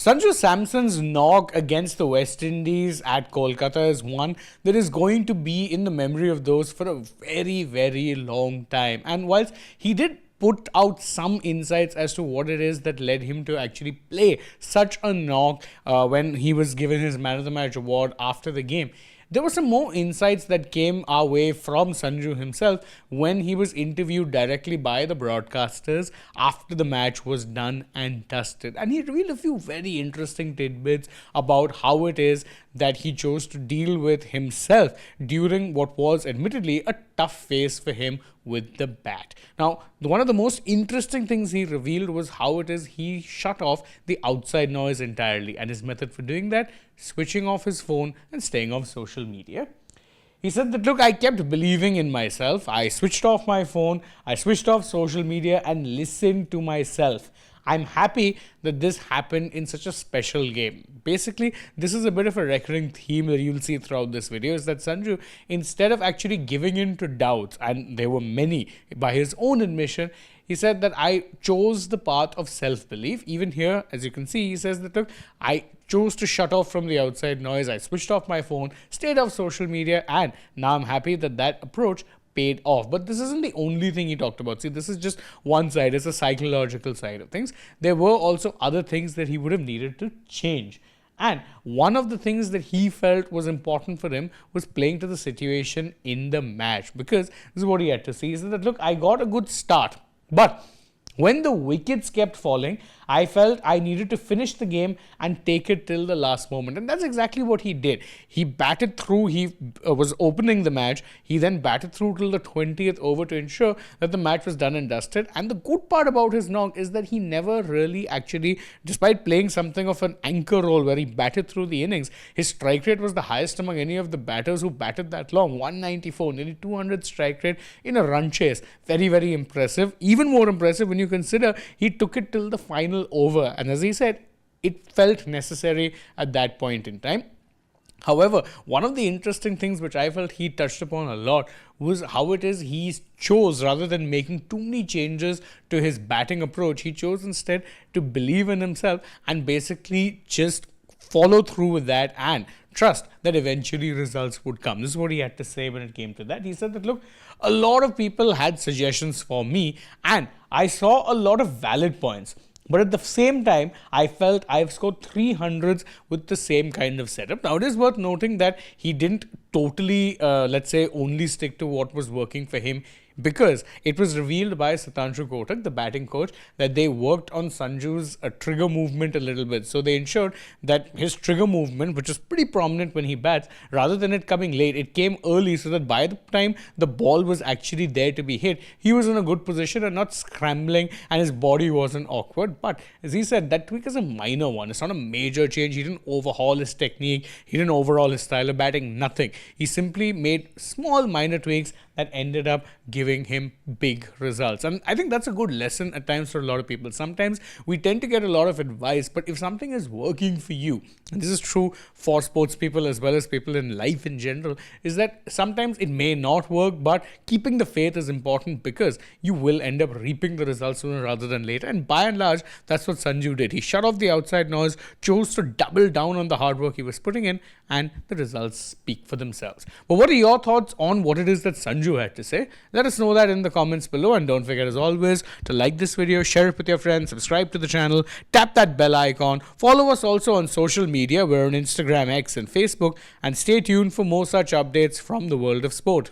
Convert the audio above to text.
Sanju Samson's knock against the West Indies at Kolkata is one that is going to be in the memory of those for a very, very long time. And whilst he did put out some insights as to what it is that led him to actually play such a knock when he was given his Man of the Match award after the game, there were some more insights that came our way from Sanju himself when he was interviewed directly by the broadcasters after the match was done and dusted. And he revealed a few very interesting tidbits about how it is that he chose to deal with himself during what was admittedly a tough phase for him with the bat. Now, one of the most interesting things he revealed was how it is he shut off the outside noise entirely, and his method for doing that, switching off his phone and staying off social media. He said that, look, I kept believing in myself. I switched off my phone, I switched off social media and listened to myself. I'm happy that this happened in such a special game. Basically, this is a bit of a recurring theme that you'll see throughout this video, is that Sanju, instead of actually giving in to doubts, and there were many by his own admission, he said that I chose the path of self-belief. Even here, as you can see, he says that, look, I chose to shut off from the outside noise. I switched off my phone, stayed off social media, and now I'm happy that that approach paid off. But this isn't the only thing he talked about. See, this is just one side. It's a psychological side of things. There were also other things that he would have needed to change. And one of the things that he felt was important for him was playing to the situation in the match. Because this is what he had to see. He said that, look, I got a good start, but when the wickets kept falling, I felt I needed to finish the game and take it till the last moment. And that's exactly what he did. He batted through, he was opening the match. He then batted through till the 20th over to ensure that the match was done and dusted. And the good part about his knock is that he never really actually, despite playing something of an anchor role where he batted through the innings, his strike rate was the highest among any of the batters who batted that long. 194, nearly 200 strike rate in a run chase. Very, very impressive. Even more impressive when you consider he took it till the final over, and as he said, it felt necessary at that point in time. However, one of the interesting things which I felt he touched upon a lot was how it is he chose, rather than making too many changes to his batting approach, he chose instead to believe in himself and basically just follow through with that and trust that eventually results would come. This is what he had to say when it came to that. He said that, look, a lot of people had suggestions for me and I saw a lot of valid points. But at the same time, I felt I've scored 300s with the same kind of setup. Now, it is worth noting that he didn't totally, let's say, only stick to what was working for him, because it was revealed by Satanshu Kotak, the batting coach, that they worked on Sanju's trigger movement a little bit. So they ensured that his trigger movement, which is pretty prominent when he bats, rather than it coming late, it came early, so that by the time the ball was actually there to be hit, he was in a good position and not scrambling and his body wasn't awkward. But as he said, that tweak is a minor one. It's not a major change. He didn't overhaul his technique. He didn't overhaul his style of batting. Nothing. He simply made small minor tweaks that ended up giving him big results. And I think that's a good lesson at times for a lot of people. Sometimes we tend to get a lot of advice, but if something is working for you, and this is true for sports people as well as people in life in general, is that sometimes it may not work, but keeping the faith is important, because you will end up reaping the results sooner rather than later. And by and large, that's what Sanju did. He shut off the outside noise, chose to double down on the hard work he was putting in, and the results speak for themselves. But what are your thoughts on what it is that Sanju had to say? Let us know that in the comments below, and don't forget as always to like this video, share it with your friends, subscribe to the channel, tap that bell icon, follow us also on social media. We're on Instagram, X and Facebook, and stay tuned for more such updates from the world of sport.